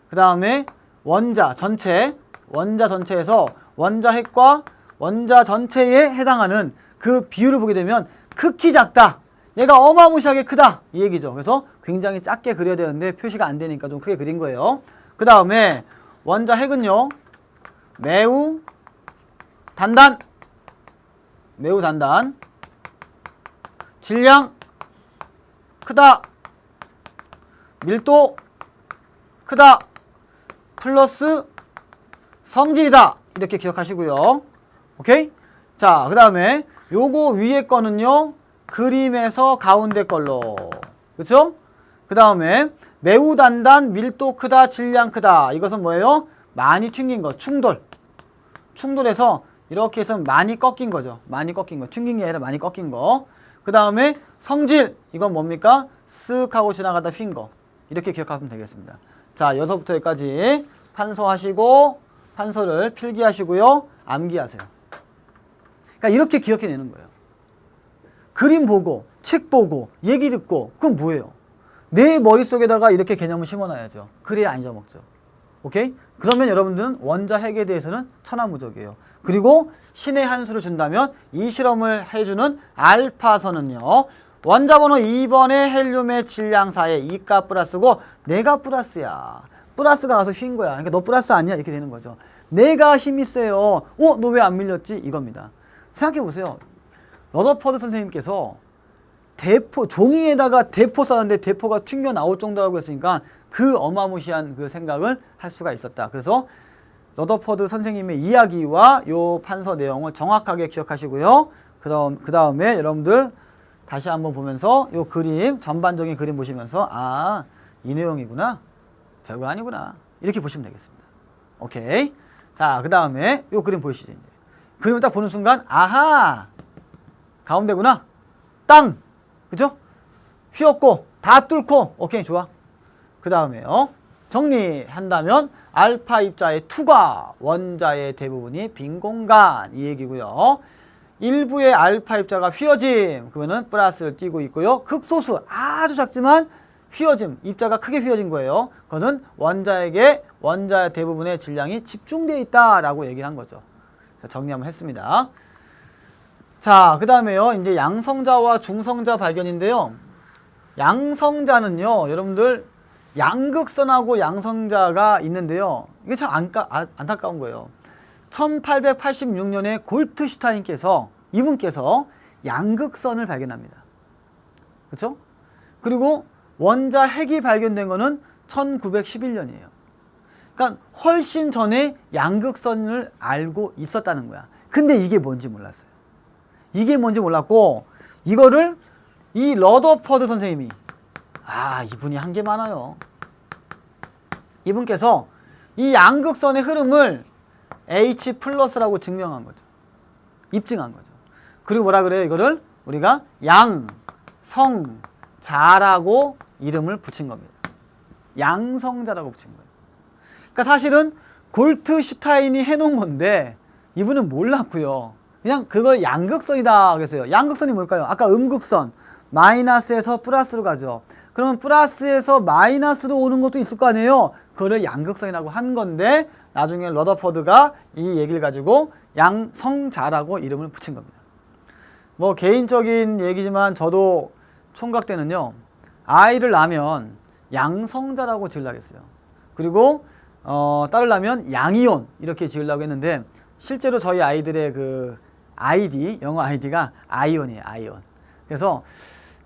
[SPEAKER 1] 그 다음에 원자 전체에서 원자 핵과 원자 전체에 해당하는 그 비율을 보게 되면 극히 작다. 얘가 어마무시하게 크다. 이 얘기죠. 그래서 굉장히 작게 그려야 되는데 표시가 안 되니까 좀 크게 그린 거예요. 그 다음에 원자 핵은요, 매우 단단, 질량 크다, 밀도 크다, 플러스 성질이다. 이렇게 기억하시고요. 오케이? 자, 그 다음에 요거 위에 거는요, 그림에서 가운데 걸로. 그쵸? 그 다음에 매우 단단, 밀도 크다, 질량 크다. 이것은 뭐예요? 많이 튕긴 거. 충돌해서 이렇게 해서 많이 꺾인 거죠. 튕긴 게 아니라 많이 꺾인 거. 그 다음에 성질. 이건 뭡니까? 쓱 하고 지나가다 휜 거. 이렇게 기억하면 되겠습니다. 자, 여기서부터 여기까지 판서하시고, 판서를 필기하시고요. 암기하세요. 그러니까 이렇게 기억해내는 거예요. 그림 보고, 책 보고, 얘기 듣고, 그건 뭐예요? 내 머릿속에다가 이렇게 개념을 심어놔야죠. 그래야 안 잊어먹죠. 오케이? 그러면 여러분들은 원자 핵에 대해서는 천하무적이에요. 그리고 신의 한 수를 준다면 이 실험을 해주는 알파선은요, 원자 번호 2번의 헬륨의 질량사에 2가 플러스고 내가 플러스야. 플러스가 가서 휜 거야. 그러니까 너 플러스 아니야? 이렇게 되는 거죠. 내가 힘이 세요. 너 왜 안 밀렸지? 이겁니다. 생각해보세요. 러더퍼드 선생님께서 종이에다가 대포 쐈는데 대포가 튕겨 나올 정도라고 했으니까 그 어마무시한 그 생각을 할 수가 있었다. 그래서 러더퍼드 선생님의 이야기와 요 판서 내용을 정확하게 기억하시고요. 그 다음에 여러분들 다시 한번 보면서 요 그림, 전반적인 그림 보시면서 아, 이 내용이구나. 별거 아니구나. 이렇게 보시면 되겠습니다. 오케이. 자, 그 다음에 요 그림 보이시죠? 이제. 그림을 딱 보는 순간 아하! 가운데구나. 땅! 그죠? 휘었고 다 뚫고 오케이, 좋아. 그 다음에요, 정리한다면 알파 입자의 투과, 원자의 대부분이 빈 공간, 이 얘기고요. 일부의 알파 입자가 휘어짐, 그러면은 플러스를 띄고 있고요. 극소수 아주 작지만 휘어짐, 입자가 크게 휘어진 거예요. 그거는 원자 대부분의 질량이 집중되어 있다라고 얘기를 한 거죠. 정리 한번 했습니다. 자, 그 다음에요, 이제 양성자와 중성자 발견인데요. 양성자는요, 여러분들 양극선하고 양성자가 있는데요. 이게 참 안타까운 거예요. 1886년에 골트슈타인께서, 이분께서 양극선을 발견합니다. 그렇죠? 그리고 원자 핵이 발견된 거는 1911년이에요. 그러니까 훨씬 전에 양극선을 알고 있었다는 거야. 근데 이게 뭔지 몰랐어요. 이게 뭔지 몰랐고, 이거를 이 러더퍼드 선생님이, 이분이 한 게 많아요. 이분께서 이 양극선의 흐름을 H 플러스라고 증명한 거죠. 입증한 거죠. 그리고 뭐라 그래요? 이거를 우리가 양성자라고 이름을 붙인 겁니다. 양성자라고 붙인 거예요. 그러니까 사실은 골트슈타인이 해놓은 건데 이분은 몰랐고요. 그냥 그걸 양극선이다 그랬어요. 양극선이 뭘까요? 아까 음극선, 마이너스에서 플러스로 가죠. 그러면 플러스에서 마이너스로 오는 것도 있을 거 아니에요? 그거를 양극선이라고 한 건데 나중에 러더퍼드가 이 얘기를 가지고 양성자라고 이름을 붙인 겁니다. 뭐 개인적인 얘기지만 저도 총각 때는요, 아이를 낳으면 양성자라고 지으려고 했어요. 그리고 딸을 낳으면 양이온 이렇게 지으려고 했는데 실제로 저희 아이들의 그 아이디, 영어 아이디가 아이온이에요. 아이온. 그래서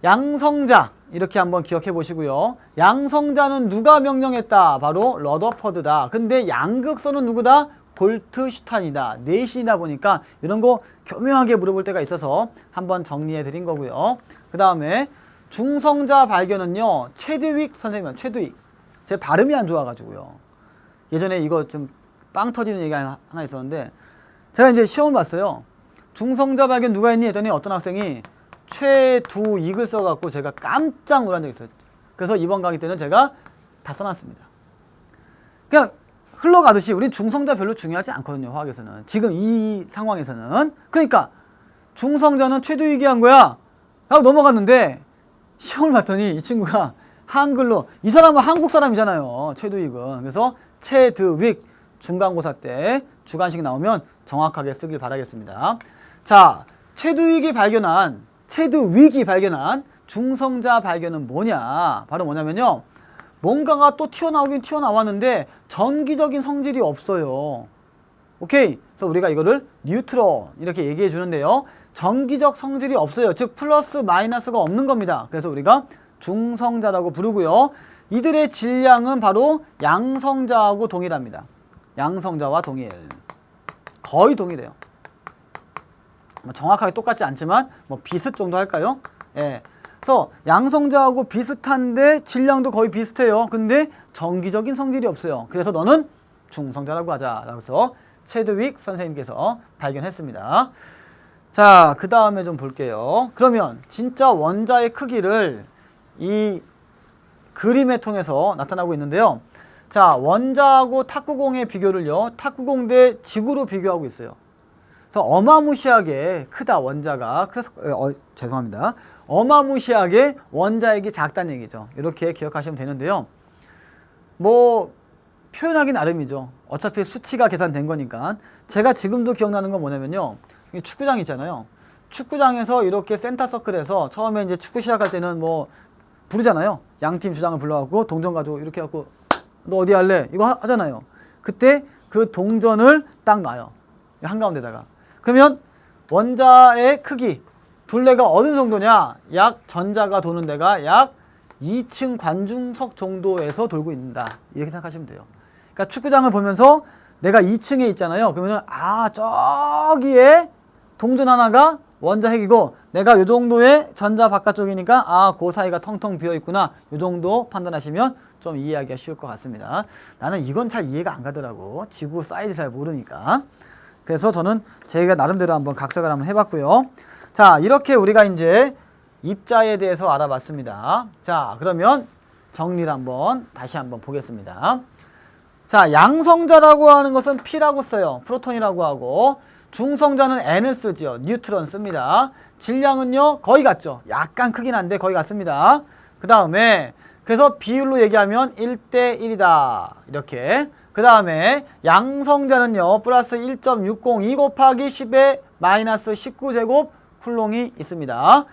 [SPEAKER 1] 양성자 이렇게 한번 기억해 보시고요. 양성자는 누가 명령했다? 바로 러더퍼드다. 근데 양극선은 누구다? 볼트슈타인이다. 내신이다 보니까 이런 거 교묘하게 물어볼 때가 있어서 한번 정리해 드린 거고요. 그 다음에 중성자 발견은요, 체드윅 선생님, 체드윅. 제 발음이 안 좋아가지고요. 예전에 이거 좀 빵 터지는 얘기 하나 있었는데, 제가 이제 시험을 봤어요. 중성자 발견 누가 했니? 했더니 어떤 학생이 최두익을 써갖고 제가 깜짝 놀란 적이 있어요. 그래서 이번 강의 때는 제가 다 써놨습니다. 그냥 흘러가듯이 우린 중성자 별로 중요하지 않거든요. 화학에서는. 지금 이 상황에서는. 그러니까 중성자는 최두익이 한 거야 라고 넘어갔는데, 시험을 봤더니 이 친구가 한글로, 이 사람은 한국 사람이잖아요. 최두익은. 그래서 최드윅 중간고사 때 주관식 나오면 정확하게 쓰길 바라겠습니다. 자, 최드윅이 발견한 중성자 발견은 뭐냐? 바로 뭐냐면요, 뭔가가 또 튀어나오긴 튀어나왔는데 전기적인 성질이 없어요. 오케이? 그래서 우리가 이거를 뉴트론 이렇게 얘기해 주는데요, 전기적 성질이 없어요. 즉 플러스 마이너스가 없는 겁니다. 그래서 우리가 중성자라고 부르고요. 이들의 질량은 바로 양성자하고 동일합니다. 양성자와 동일. 거의 동일해요. 정확하게 똑같지 않지만 뭐 비슷 정도 할까요? 예. 그래서 양성자하고 비슷한데 질량도 거의 비슷해요. 근데 전기적인 성질이 없어요. 그래서 너는 중성자라고 하자라고 해서 체드윅 선생님께서 발견했습니다. 자, 그 다음에 좀 볼게요. 그러면 진짜 원자의 크기를 이 그림을 통해서 나타나고 있는데요. 자, 원자하고 탁구공의 비교를요, 탁구공 대 지구로 비교하고 있어요. 그래서 어마무시하게 크다, 원자가. 죄송합니다. 어마무시하게 원자액이 작다는 얘기죠. 이렇게 기억하시면 되는데요. 뭐 표현하기 나름이죠. 어차피 수치가 계산된 거니까. 제가 지금도 기억나는 건 뭐냐면요, 축구장 있잖아요. 축구장에서 이렇게 센터 서클에서 처음에 이제 축구 시작할 때는 뭐 부르잖아요. 양팀 주장을 불러갖고 동전 가지고 이렇게 해갖고 너 어디 할래? 이거 하잖아요. 그때 그 동전을 딱 놔요. 한가운데다가. 그러면 원자의 크기, 둘레가 어느 정도냐? 약 전자가 도는 데가 약 2층 관중석 정도에서 돌고 있다. 이렇게 생각하시면 돼요. 그러니까 축구장을 보면서 내가 2층에 있잖아요. 그러면은 저기에 동전 하나가 원자 핵이고, 내가 요 정도의 전자 바깥쪽이니까 그 사이가 텅텅 비어 있구나. 요 정도 판단하시면 좀 이해하기가 쉬울 것 같습니다. 나는 이건 잘 이해가 안 가더라고. 지구 사이즈 잘 모르니까. 그래서 저는 제가 나름대로 한번 각색을 한번 해봤고요. 자, 이렇게 우리가 이제 입자에 대해서 알아봤습니다. 자, 그러면 정리를 다시 한번 보겠습니다. 자, 양성자라고 하는 것은 P라고 써요. 프로톤이라고 하고, 중성자는 N을 쓰죠. 뉴트론 씁니다. 질량은요, 거의 같죠. 약간 크긴 한데 거의 같습니다. 그 다음에 그래서 비율로 얘기하면 1대 1이다. 이렇게. 그 다음에 양성자는요, 플러스 1.60, 2 곱하기 10의 마이너스 19제곱 쿨롱이 있습니다.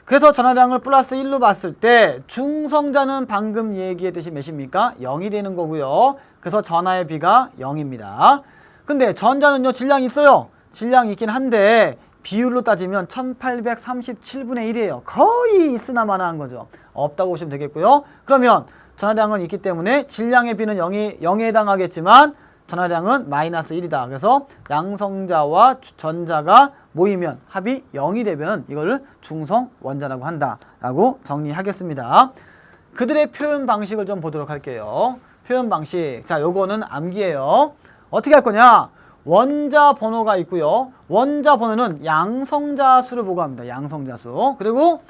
[SPEAKER 1] 그래서 전하량을 플러스 1로 봤을 때 중성자는 방금 얘기했듯이 몇입니까? 0이 되는 거고요. 그래서 전하의 비가 0입니다. 근데 전자는요, 질량이 있어요. 질량이 있긴 한데 비율로 따지면 1837분의 1이에요. 거의 있으나 마나한 거죠. 없다고 보시면 되겠고요. 그러면 전하량은 있기 때문에 질량의 비는 0에 해당하겠지만 전하량은 마이너스 1이다. 그래서 양성자와 전자가 모이면 합이 0이 되면 이거를 중성 원자라고 한다라고 정리하겠습니다. 그들의 표현 방식을 좀 보도록 할게요. 표현 방식. 자, 요거는 암기예요. 어떻게 할 거냐? 원자 번호가 있고요. 원자 번호는 양성자 수를 보고 합니다. 양성자 수. 그리고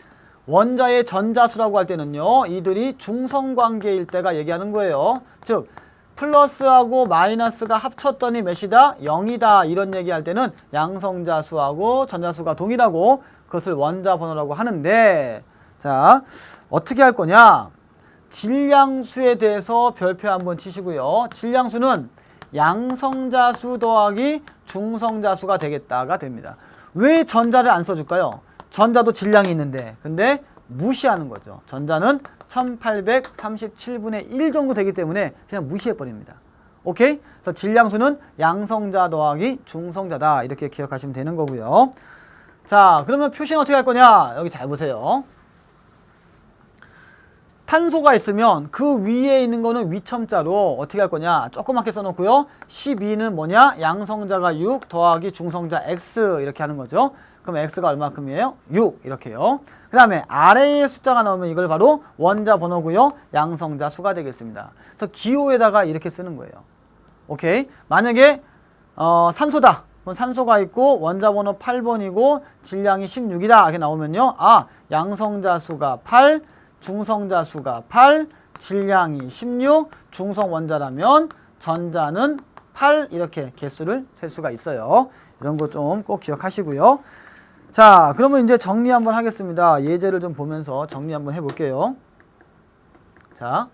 [SPEAKER 1] 원자의 전자수라고 할 때는요, 이들이 중성관계일 때가 얘기하는 거예요. 즉 플러스하고 마이너스가 합쳤더니 몇이다? 0이다. 이런 얘기할 때는 양성자수하고 전자수가 동일하고 그것을 원자 번호라고 하는데, 자, 어떻게 할 거냐? 질량수에 대해서 별표 한번 치시고요. 질량수는 양성자수 더하기 중성자수가 되겠다가 됩니다. 왜 전자를 안 써줄까요? 전자도 질량이 있는데. 근데 무시하는 거죠. 전자는 1837분의 1 정도 되기 때문에 그냥 무시해버립니다. 오케이? 그래서 질량수는 양성자 더하기 중성자다. 이렇게 기억하시면 되는 거고요. 자, 그러면 표시는 어떻게 할 거냐? 여기 잘 보세요. 탄소가 있으면 그 위에 있는 거는 위첨자로 어떻게 할 거냐? 조그맣게 써놓고요. 12는 뭐냐? 양성자가 6 더하기 중성자 x 이렇게 하는 거죠. 그럼 x가 얼마큼이에요? 6 이렇게요. 그 다음에 아래에 숫자가 나오면 이걸 바로 원자 번호고요. 양성자 수가 되겠습니다. 그래서 기호에다가 이렇게 쓰는 거예요. 오케이? 만약에 산소다. 그럼 산소가 있고 원자 번호 8번이고 질량이 16이다. 이렇게 나오면요. 아, 양성자 수가 8, 중성자 수가 8, 질량이 16, 중성 원자라면 전자는 8 이렇게 개수를 셀 수가 있어요. 이런 거 좀 꼭 기억하시고요. 자, 그러면 이제 정리 한번 하겠습니다. 예제를 좀 보면서 정리 한번 해볼게요. 자,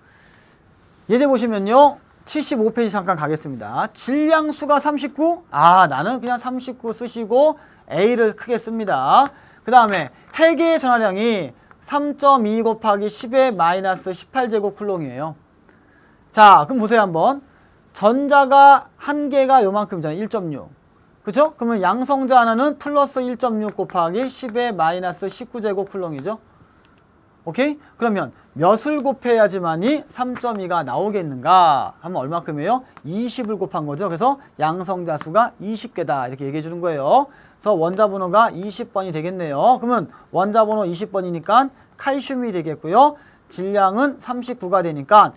[SPEAKER 1] 예제 보시면요. 75페이지 잠깐 가겠습니다. 질량수가 39? 아, 나는 그냥 39 쓰시고 A를 크게 씁니다. 그 다음에 핵의 전하량이 3.2 곱하기 10의 마이너스 18제곱 쿨롱이에요. 자, 그럼 보세요 한번. 전자가 한 개가 요만큼이잖아요. 1.6. 그죠? 그러면 양성자 하나는 플러스 1.6 곱하기 10의 마이너스 19제곱 쿨롱이죠. 오케이? 그러면 몇을 곱해야지만이 3.2가 나오겠는가? 하면 얼마큼이에요? 20을 곱한 거죠. 그래서 양성자 수가 20개다. 이렇게 얘기해 주는 거예요. 그래서 원자 번호가 20번이 되겠네요. 그러면 원자 번호 20번이니까 칼슘이 되겠고요. 질량은 39가 되니까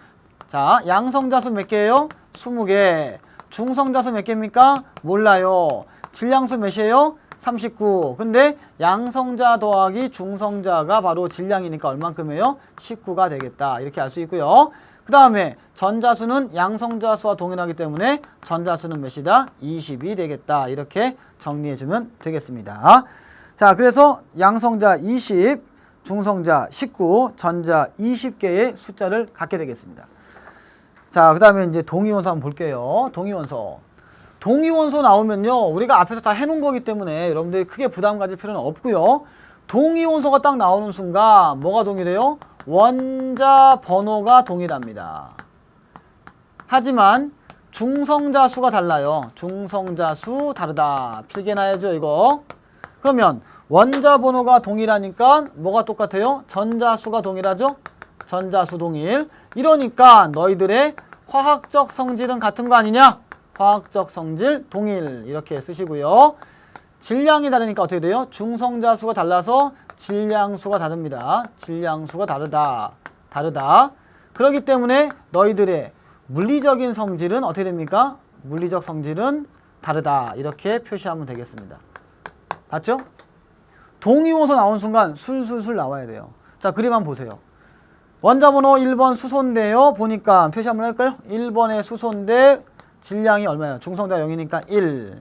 [SPEAKER 1] 자, 양성자 수 몇 개예요? 20개. 중성자 수 몇 개입니까? 몰라요. 질량수 몇이에요? 39. 근데 양성자 더하기 중성자가 바로 질량이니까 얼만큼이에요? 19가 되겠다. 이렇게 알 수 있고요. 그 다음에 전자수는 양성자 수와 동일하기 때문에 전자수는 몇이다? 20이 되겠다. 이렇게 정리해주면 되겠습니다. 자, 그래서 양성자 20, 중성자 19, 전자 20개의 숫자를 갖게 되겠습니다. 자, 그 다음에 이제 동위원소 한번 볼게요. 동위원소. 동위원소 나오면요. 우리가 앞에서 다 해놓은 거기 때문에 여러분들이 크게 부담 가질 필요는 없고요. 동위원소가 딱 나오는 순간 뭐가 동일해요? 원자 번호가 동일합니다. 하지만 중성자 수가 달라요. 중성자 수 다르다. 필기해놔야죠 이거. 그러면 원자 번호가 동일하니까 뭐가 똑같아요? 전자수가 동일하죠? 전자수 동일. 이러니까 너희들의 화학적 성질은 같은 거 아니냐? 화학적 성질 동일 이렇게 쓰시고요. 질량이 다르니까 어떻게 돼요? 중성자수가 달라서 질량수가 다릅니다. 질량수가 다르다. 그렇기 때문에 너희들의 물리적인 성질은 어떻게 됩니까? 물리적 성질은 다르다. 이렇게 표시하면 되겠습니다. 봤죠? 동위원소 나온 순간 술술술 나와야 돼요. 자, 그림 한번 보세요. 원자번호 1번 수소인데요. 보니까 표시 한번 할까요? 1번의 수소인데 질량이 얼마예요? 중성자 0이니까 1.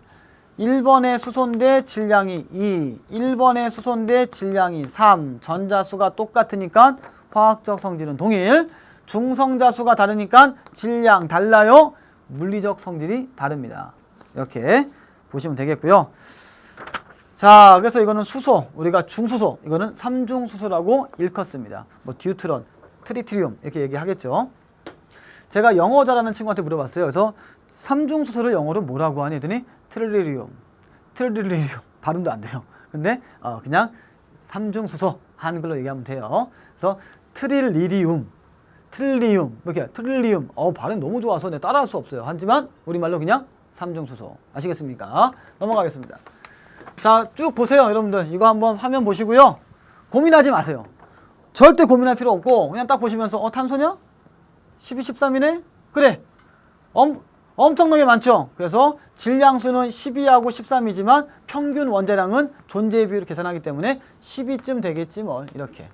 [SPEAKER 1] 1번의 수소인데 질량이 2. 1번의 수소인데 질량이 3. 전자수가 똑같으니까 화학적 성질은 동일. 중성자 수가 다르니까 질량 달라요. 물리적 성질이 다릅니다. 이렇게 보시면 되겠고요. 자, 그래서 이거는 수소, 우리가 중수소, 이거는 삼중수소라고 일컫습니다. 뭐 듀트론, 트리티륨 이렇게 얘기하겠죠. 제가 영어 잘하는 친구한테 물어봤어요. 그래서 삼중수소를 영어로 뭐라고 하니 했더니 트릴리움 발음도 안 돼요. 근데 그냥 삼중수소 한글로 얘기하면 돼요. 그래서 트릴리움 이렇게 트릴리움 발음 너무 좋아서 내가 따라할 수 없어요. 하지만 우리말로 그냥 삼중수소 아시겠습니까? 넘어가겠습니다. 자, 쭉 보세요 여러분들. 이거 한번 화면 보시고요. 고민하지 마세요. 절대 고민할 필요 없고 그냥 딱 보시면서 탄소냐? 12, 13이네? 그래. 엄청나게 많죠. 그래서 질량수는 12하고 13이지만 평균 원자량은 존재 비율을 계산하기 때문에 12쯤 되겠지 뭐 이렇게.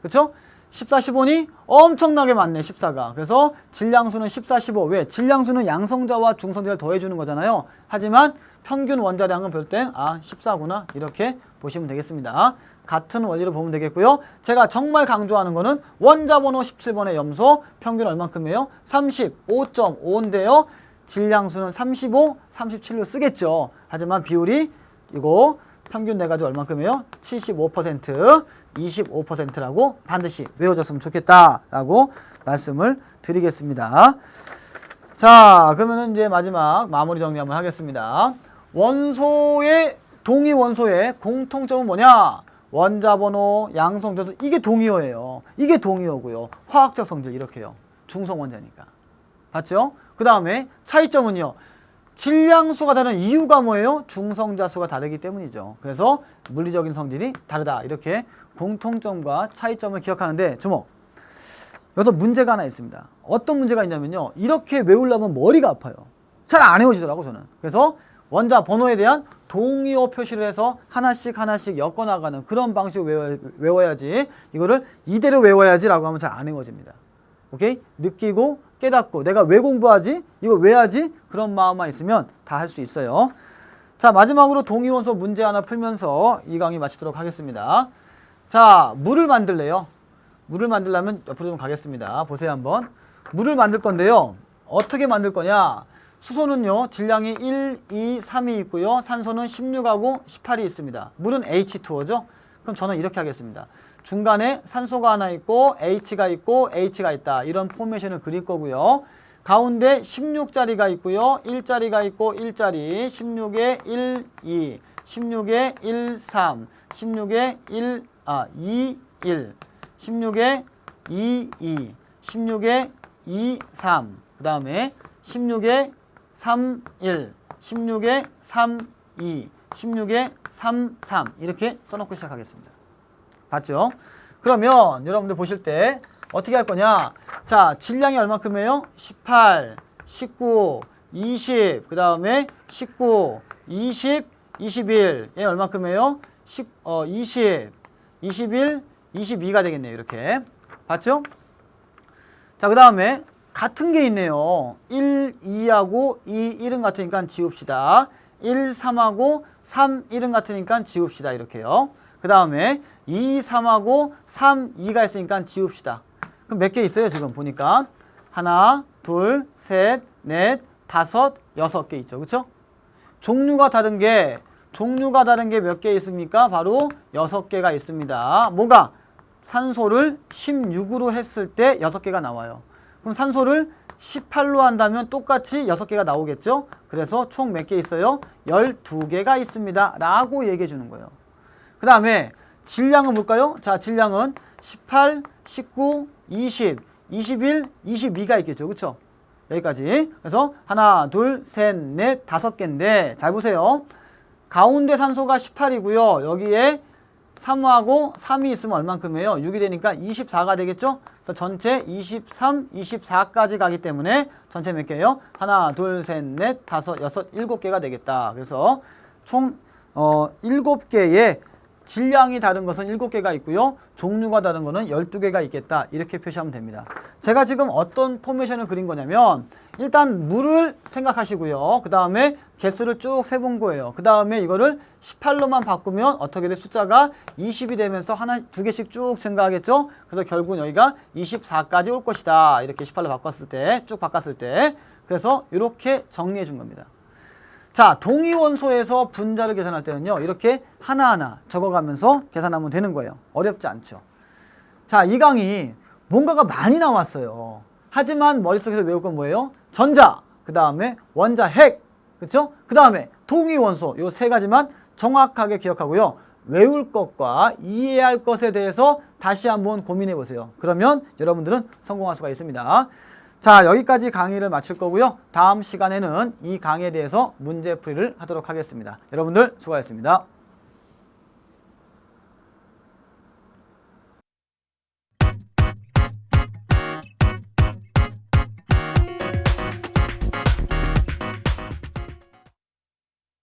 [SPEAKER 1] 그쵸? 14, 15니 엄청나게 많네 14가. 그래서 질량수는 14, 15. 왜? 질량수는 양성자와 중성자를 더해주는 거잖아요. 하지만 평균 원자량은 볼 땐 14구나 이렇게 보시면 되겠습니다. 같은 원리로 보면 되겠고요. 제가 정말 강조하는 거는 원자 번호 17번의 염소 평균 얼만큼이에요? 35.5인데요. 질량수는 35, 37로 쓰겠죠. 하지만 비율이 이거 평균 내가지고 얼만큼이에요? 75%, 25%라고 반드시 외워줬으면 좋겠다라고 말씀을 드리겠습니다. 자, 그러면 이제 마지막 마무리 정리 한번 하겠습니다. 동위 원소의 공통점은 뭐냐? 원자 번호, 양성자수, 이게 동의어예요. 이게 동의어고요. 화학적 성질 이렇게요. 중성 원자니까. 봤죠? 그 다음에 차이점은요. 질량수가 다른 이유가 뭐예요? 중성자수가 다르기 때문이죠. 그래서 물리적인 성질이 다르다. 이렇게 공통점과 차이점을 기억하는데 주목. 여기서 문제가 하나 있습니다. 어떤 문제가 있냐면요. 이렇게 외우려면 머리가 아파요. 잘 안 외워지더라고 저는. 그래서 원자 번호에 대한 동의어 표시를 해서 하나씩 하나씩 엮어나가는 그런 방식으로 외워야지, 이거를 이대로 외워야지 라고 하면 잘 안 외워집니다. 오케이? 느끼고 깨닫고 내가 왜 공부하지? 이거 왜 하지? 그런 마음만 있으면 다 할 수 있어요. 자, 마지막으로 동위원소 문제 하나 풀면서 이 강의 마치도록 하겠습니다. 자, 물을 만들래요. 물을 만들려면 옆으로 좀 가겠습니다. 보세요 한번. 물을 만들 건데요. 어떻게 만들 거냐? 수소는요. 질량이 1, 2, 3이 있고요. 산소는 16하고 18이 있습니다. 물은 H2O죠. 그럼 저는 이렇게 하겠습니다. 중간에 산소가 하나 있고 H가 있고 H가 있다. 이런 포메이션을 그릴 거고요. 가운데 16자리가 있고요. 1자리가 있고 1자리, 16에 1, 2, 16에 1, 3, 16에 2, 1, 16에 2, 2, 16에 2, 3, 그 다음에 16에 3, 1, 16에 3, 2, 16에 3, 3 이렇게 써놓고 시작하겠습니다. 봤죠? 그러면 여러분들 보실 때 어떻게 할 거냐? 자, 질량이 얼마큼이에요? 18, 19, 20, 그 다음에 19, 20, 21. 얘 얼마큼이에요? 20, 21, 22가 되겠네요. 이렇게. 봤죠? 자, 그 다음에 같은 게 있네요. 1, 2하고 2, 1은 같으니까 지웁시다. 1, 3하고 3, 1은 같으니까 지웁시다. 이렇게요. 그 다음에 2, 3하고 3, 2가 있으니까 지웁시다. 그럼 몇 개 있어요? 지금 보니까 하나, 둘, 셋, 넷, 다섯, 6개 있죠. 그렇죠? 종류가 다른 게 몇 개 있습니까? 바로 6개가 있습니다. 뭐가? 산소를 16으로 했을 때 6개가 나와요. 그럼 산소를 18로 한다면 똑같이 6개가 나오겠죠? 그래서 총 몇 개 있어요? 12개가 있습니다. 라고 얘기해 주는 거예요. 그 다음에 질량은 뭘까요? 자, 질량은 18, 19, 20, 21, 22가 있겠죠. 그쵸? 여기까지. 그래서 하나, 둘, 셋, 넷, 5개인데 잘 보세요. 가운데 산소가 18이고요. 여기에 3하고 3이 있으면 얼만큼이에요? 6이 되니까 24가 되겠죠? 그래서 전체 23, 24까지 가기 때문에 전체 몇 개예요? 하나, 둘, 셋, 넷, 다섯, 여섯, 7개가 되겠다. 그래서 총 7개의 질량이 다른 것은 7개가 있고요. 종류가 다른 것은 12개가 있겠다. 이렇게 표시하면 됩니다. 제가 지금 어떤 포메이션을 그린 거냐면 일단 물을 생각하시고요. 그 다음에 개수를 쭉 세본 거예요. 그 다음에 이거를 18로만 바꾸면 어떻게 돼? 숫자가 20이 되면서 하나, 2개씩 쭉 증가하겠죠? 그래서 결국은 여기가 24까지 올 것이다. 이렇게 18로 바꿨을 때, 쭉 바꿨을 때. 그래서 이렇게 정리해 준 겁니다. 자, 동위원소에서 분자를 계산할 때는요. 이렇게 하나하나 적어가면서 계산하면 되는 거예요. 어렵지 않죠. 자, 이 강의 뭔가가 많이 나왔어요. 하지만 머릿속에서 외울 건 뭐예요? 전자, 그 다음에 원자 핵, 그렇죠? 그 다음에 동위원소, 요 3가지만 정확하게 기억하고요. 외울 것과 이해해야 할 것에 대해서 다시 한번 고민해 보세요. 그러면 여러분들은 성공할 수가 있습니다. 자, 여기까지 강의를 마칠 거고요. 다음 시간에는 이 강의에 대해서 문제풀이를 하도록 하겠습니다. 여러분들 수고하셨습니다.